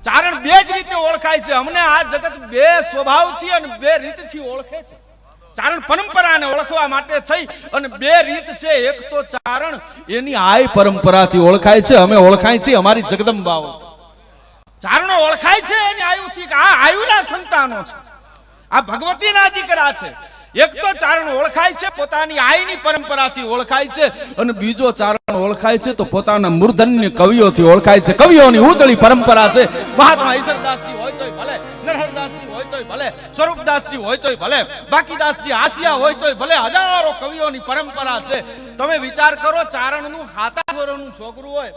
ચારણ બે જ રીતે ઓળખાય છે. અમને આ જગત બે સ્વભાવથી અને બે રીતથી ઓળખે છે. ચારણ પરંપરાને ઓળખવા માટે થઈ અને બે રીત છે. એક તો ચારણ એની આય પરંપરાથી ઓળખાય છે. અમે ઓળખાય છે અમારી જગદંબાઓ. ચારણો ઓળખાય છે એની આયુથી કે આ આયુના સંતાનો છે, આ ભગવતીના દીકરા છે. એક તો ચારણ ઓળખાય છે પોતાની આયની પરંપરાથી ઓળખાય છે અને બીજો ચારણ ઓળખાય છે તો પોતાના મૂર્ધન્ય કવિઓથી ઓળખાય છે. કવિઓની ઉજળી પરંપરા છે. મહાત્મા ઈશ્વરદાસજી હોય તોય ભલે, નરહરદાસજી હોય તોય ભલે, સ્વરૂપદાસજી હોય તોય ભલે, બાકીદાસજી આસિયા હોય તોય ભલે, હજારો કવિઓની પરંપરા છે. તમે વિચાર કરો, ચારણનું 7 વર્ષનું છોકરું હોય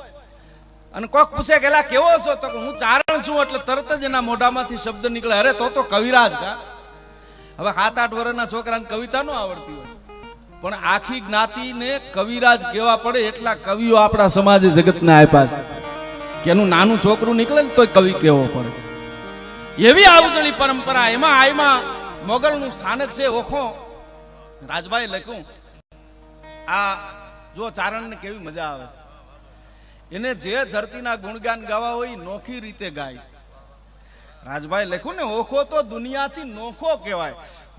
અને કોક પૂછે કે કેવો છો, તો હું ચારણ છું એટલે તરત જ એના મોઢામાંથી શબ્દ નીકળે, અરે તો કવિરાજ કા. હવે 7-8 વર્ષના છોકરાને કવિતા ન આવડતી હોય, પણ આખી જ્ઞાતિને કવિરાજ કેવા પડે એટલા કવિઓ આપણા સમાજે જગતને આપ્યા છે કે એનું નાનું છોકરું નીકળે ને તોય કવિ કેવો પડે. એવી આવજળી પરંપરા. એમાં આયમાં મોગલનું સ્થાનક છે ઓખો. રાજભાઈ લખ્યું, આ જો ચારણને કેવી મજા આવે છે. એને જે ધરતીના ગુણગાન ગાવા હોય નોખી રીતે ગાય. રાજભાઈ લખ્યું ને, ઓખો તો દુનિયાથી નોખો કહેવાય.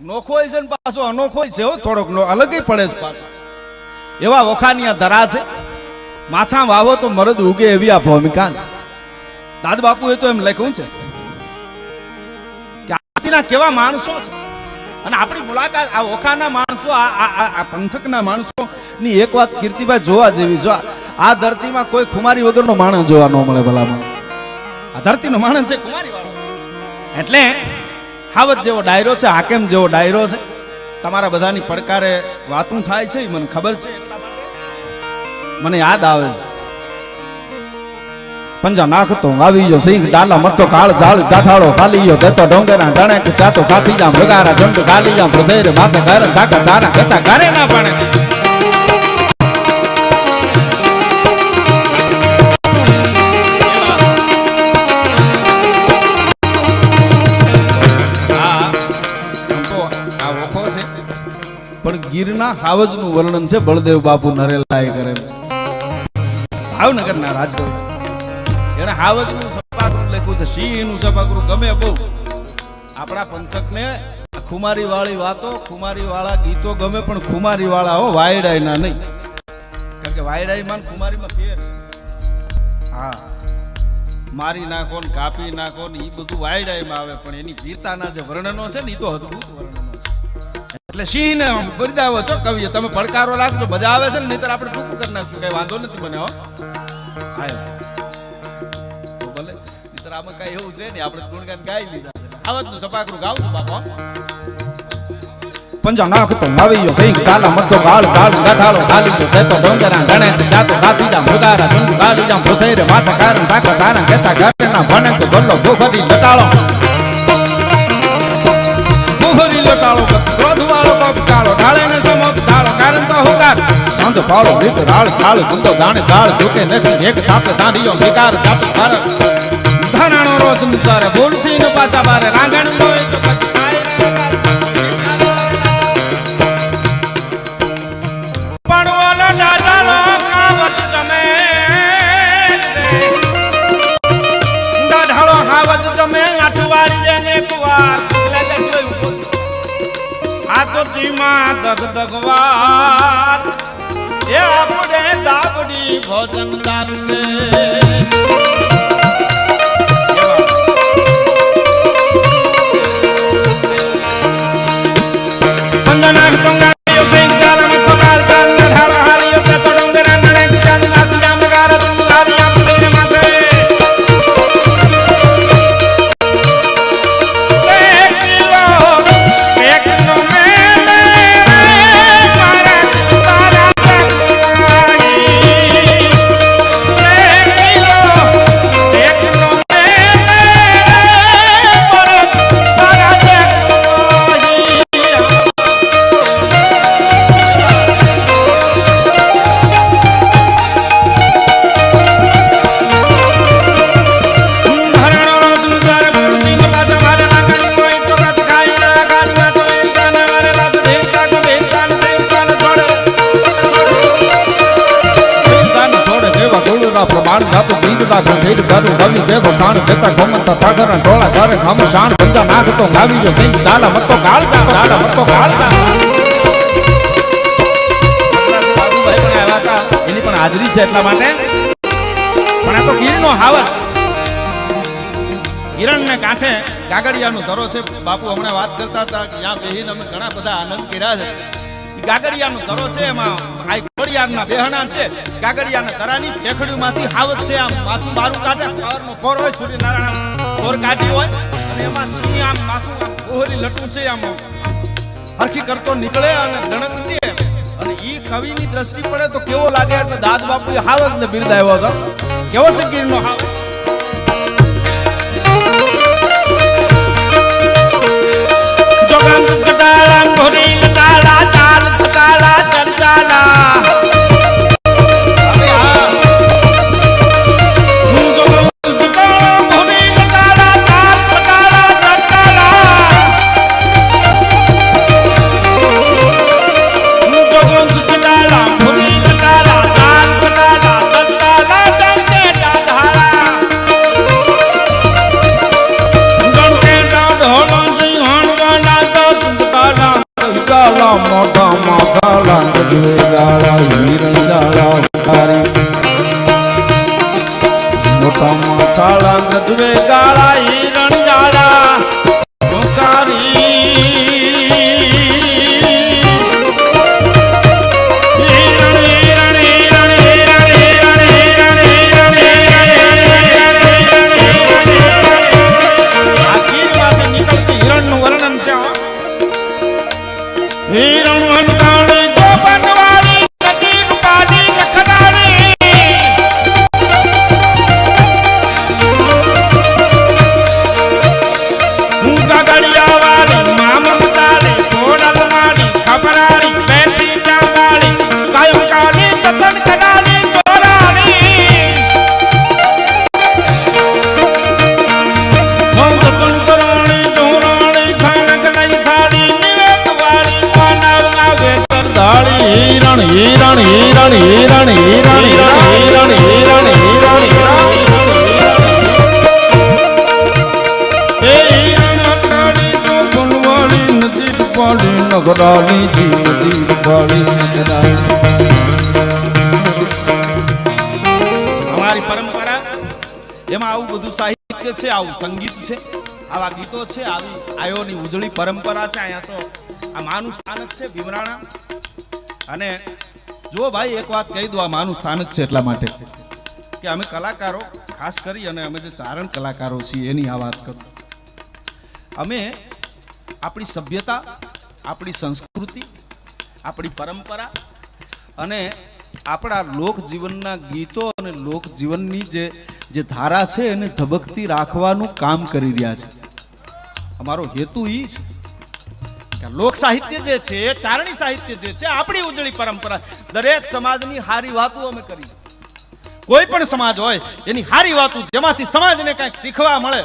નોખો છે ને પાછો અનોખો છે, થોડોક અલગ પડે છે પાછો. એવા ઓખાની આ ધરા છે. માછા વાવો તો મરદ ઉગે એવી આ ભૂમિકા છે. દાદ બાપુએ તો એમ લખ્યું છે કે આના કેવા માણસો છે. અને આપણી મુલાકાત આ ઓખાના માણસો, આ પંથકના માણસો ની એક વાત કીર્તિભાઈ જોવા જેવી. જો આ ધરતીમાં કોઈ ખુમારી વગરનો માણસ જોવા ન મળે. ભલામાં આ ધરતીનો માણસ છે ખુમારી વાળો. એટલે હાવત જેવો ડાયરો છે, હાકેમ જેવો ડાયરો છે. તમારા બધાની પડકારે વાતું થાય છે મને ખબર છે. એટલા માટે મને યાદ આવે છે, પંજા નાખતો આવી ગયો સિંહ ડાલા મતો કાળ જાળ દાઠાળો ખાલી ગયો દેતો ડોંગરા ઢણે કે ચાતો કાથી જામ લગારા જંડ ખાલી જામ પ્રધેર માથે ઘર ઢાકા તારા કતા ઘરે ના પાણે. પણ ગીરના હાવજનું વર્ણન છે બળદેવ બાપુ નરેલાએ કરે. ભાવનગરના રાજકવિ એને હાવજનું સપાકરું લખ્યું છે. સિંહનું સપાકરું ગમે બહુ. આપણા પંથકને ખુમારી વાળી વાતો, ખુમારી વાળા ગીતો ગમે, પણ ખુમારી વાળા હો, વાયડાઈના નહીં. કારણ કે વાયડાઈમાં ખુમારીમાં ફેર. હા, મારી નાખો ને કાપી નાખો ને એ બધું વાયડાઈમાં આવે, પણ એની વીરતાના જે વર્ણનો છે ને એ તો અદભુત વર્ણનો છે. એટલે સિંહ ને બિરદાવો છો કવિએ. તમે પડકારો રાખજો, મજા આવે છે ને, નહીતર આપણે ટૂંકું કરી નાખશું, કઈ વાંધો નથી મને. હો ભલે, નહીતર આમાં કઈ એવું છે ને, આપણે ગુણગાન ગાઈ લીધા. આવતનું સપાકરું ગાવ છું બાપા. પંજા નાખતો આવી ગયો સિંહ ડાલા મતો કાળ જાળ ગાઠાળો ખાલી ગયો દેતો ડોંગરા ઢણે જાતો કાથી જામ મુગારા જંડ ખાલી જામ પૃથ્વી માથા કારણ ઢાકા તારા કેતા ઘરના ભણે તો ગલ્લો ભૂખરી લટાળો ભૂખરી લટાળો ક્રોધ વાળો કોપ કાળો ઢાળે ને સમો ઢાળો કારણ તો હુકાર સંત ફાળો રીત રાળ કાળ ગુંદો દાણે દાળ ઝૂકે નથી એક થાપે સાંઢિયો શિકાર જાતો ભારત ધાણાનો રોસ નિતારે બોલથી ને પાછા બારે રાંગણ તો એક દગદગવાર એ આપણે દાબડી ભોજન દારૂ રવિ દેવો કાણ દેતા ગોમંતા સાગર ડોળા ઘરે ખામ શાણ ગંજા નાગ તો ગાવી જો સહી દાલા મતો કાળજા બાબુભાઈ પણ આવ્યા હતા એની પણ હાજરી છે એટલા માટે પણ આ તો ગીરનો હાવર કિરણને કાંઠે ગાગડિયાનો ધરો છે બાપુ હમણાં વાત કરતા હતા કે ત્યાં બેહીને અમે ઘણા બધા આનંદ કર્યા છે ગાગડિયાનો ધરો છે એમાં આ ઘોડિયારના બેહણા છે ગાગડિયાના ધરાની ફેખડીમાંથી હાવત છે આમ માથું બારું કાઢે પાવરનો કોર હોય સૂર્યનારાયણ કોર કાઢી હોય અને એમાં સિંહ આમ માથું ઓહરી લટું છે આમ હરખી કરતો નીકળે અને ડણક દે અને ઈ કવિની દ્રષ્ટિ પડે તો કેવો લાગે એટલે દાદ બાપુએ હાવતને બિરદાવ્યો છે કેવો છે ગીરનો હાવત જોગંત જટાળા ઘોડી લટાળા ચાલ છટાળા ચરચાલા અમારી પરંપરા એમાં આવું બધું સાહિત્ય છે આવું સંગીત છે આવા ગીતો છે આવી આયોની ઉજળી પરંપરા છે અહીંયા તો આ માનું સ્થાનક છે ભીમરાણા અને જો ભાઈ એક વાત કહી દો આ માનું સ્થાનક છે એટલા માટે કે અમે કલાકારો ખાસ કરી અને અમે જે ચારણ કલાકારો છીએ એની આ વાત કરું અમે આપણી સભ્યતા આપણી સંસ્કૃતિ આપણી પરંપરા અને આપણા લોક જીવનના ગીતો અને લોક જીવનની જે ધારા છે એને ધબકતી રાખવાનું કામ કરી રહ્યા છે અમારો હેતુ એ છે કે લોક સાહિત્ય જે છે ચારણી સાહિત્ય જે છે આપણી ઉજળી પરંપરા દરેક સમાજની હારી વાતો અમે કરી કોઈ પણ સમાજ હોય એની હારી વાતો જેમાંથી સમાજને કંઈક શીખવા મળે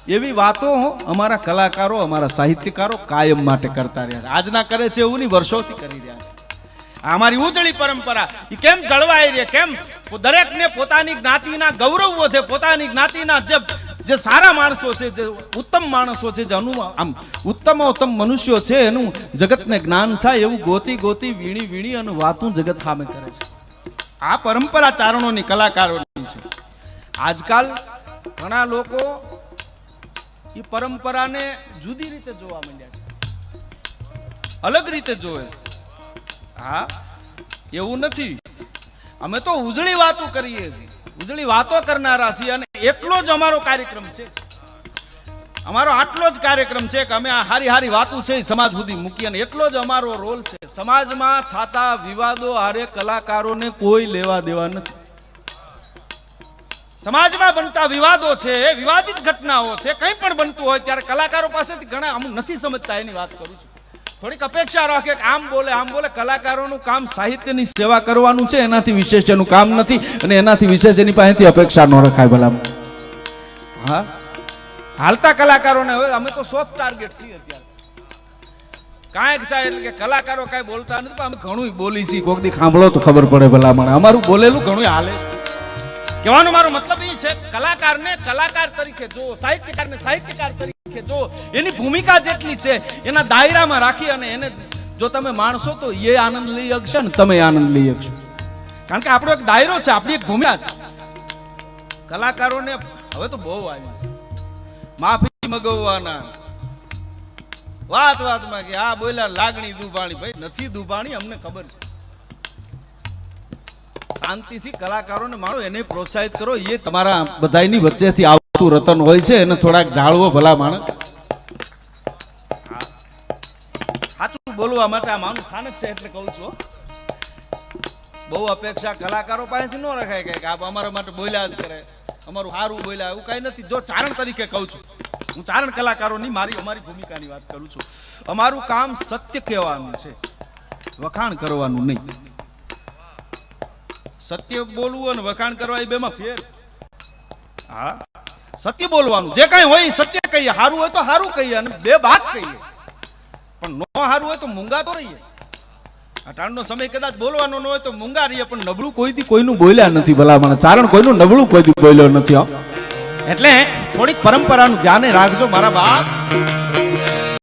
એવી વાતો અમારા કલાકારો અમારા સાહિત્યકારો કાયમ માટે કરતા રહ્યા છે આજના કરે છે એવું નહીં વર્ષોથી કરી રહ્યા છે અમારી ઉજળી પરંપરા એ કેમ જળવાઈ રહે કેમ દરેકને પોતાની જ્ઞાતિના ગૌરવ વધે પોતાની જ્ઞાતિના જે સારા માણસો છે જે ઉત્તમ માણસો છે જે આમ ઉત્તમ મનુષ્યો છે એનું જગતને જ્ઞાન થાય એવું ગોતી ગોતી વીણી વીણી અને વાતું જગત સામે કરે છે આ પરંપરા ચારણોની કલાકારોની છે આજકાલ ઘણા લોકો એ પરંપરાને જુદી રીતે જોવા માંડ્યા છે અલગ રીતે જોવે છે હા એવું નથી અમે તો ઉજળી વાતો કરીએ છીએ ઉજળી વાતો કરનારા છીએ અને એટલો જ અમારો કાર્યક્રમ છે અમારો આટલો જ કાર્યક્રમ છે કે અમે આ હારી હારી વાતો છે સમાજ સુધી મૂકી અને એટલો જ અમારો રોલ છે સમાજમાં થતા વિવાદો હારે કલાકારોને કોઈ લેવા દેવા નથી સમાજમાં બનતા વિવાદો છે વિવાદિત ઘટનાઓ છે કંઈ પણ બનતું હોય ત્યારે કલાકારો પાસેથી ઘણા અમુક નથી સમજતા એની વાત કરું છું થોડીક અપેક્ષા રાખે કે આમ બોલે કલાકારોનું કામ સાહિત્યની સેવા કરવાનું છે એનાથી વિશેષ એનું કામ નથી અને એનાથી વિશેષ એની પાસેથી અપેક્ષા ન રખાય ભલા હા હાલતા કલાકારોને હવે અમે તો સોફ્ટ ટાર્ગેટ છીએ અત્યારે કાંઈક થાય એટલે કે કલાકારો કાંઈ બોલતા નથી અમે ઘણું બોલી છીએ કોક દી સાંભળો તો ખબર પડે ભલા મને અમારું બોલેલું ઘણું હાલે છે કહેવાનો મારો મતલબ એ છે કલાકારને કલાકાર તરીકે જો, સાહિત્યકારને સાહિત્યકાર તરીકે જો, એની ભૂમિકા જેટલી છે એના દાયરામાં રાખી અને એને જો તમે માણશો તો એ આનંદ લઈ શકશે ને તમે આનંદ લઈ શકશો. કારણ કે આપણો એક દાયરો છે, આપણી એક ભૂમિકા છે. કલાકારોને હવે તો બહુ આવ્યું માફી મગવવાના, વાત વાતમાં કે આ બોલ્યા લાગણી દુભાણી. ભાઈ નથી દુભાણી, અમને ખબર છે. શાંતિથી કલાકારોને માણો, એને પ્રોત્સાહિત કરો. એ તમારા બધાની વચ્ચેથી આવતું રતન હોય છે, એને થોડાક જાળવો ભલા માણસ. સાચું બોલવા માટે આ માનું સ્થાન જ છે એટલે કહું છું. બહુ અપેક્ષા કલાકારો પાસેથી ન રખાય કે આ અમારા માટે બોલ્યા જ કરે, અમારું સારું બોલ્યા, એવું કઈ નથી. જો ચારણ તરીકે કહું છું, હું ચારણ કલાકારોની અમારી ભૂમિકાની વાત કરું છું. અમારું કામ સત્ય કહેવાનું છે, વખાણ કરવાનું નહીં. સત્ય બોલવું અને વખાણ કરવા એ બેમાં ફેર. હા, સત્ય બોલવાનું, જે કઈ હોય સત્ય કહીએ. સારું હોય તો સારું કહીએ અને બે વાત કહીએ, પણ નો સારું હોય તો મૂંગા તો રહીએ. અટાણનો સમય કદાચ બોલવાનો ન હોય તો મૂંગા રહીએ, પણ નબળું કોઈથી કોઈનું બોલ્યા નથી. ભલામણ ચારણ કોઈનું નબળું કોઈથી બોલ્યો નથી. એટલે થોડીક પરંપરાનું ધ્યાન રાખજો મારા બાપ.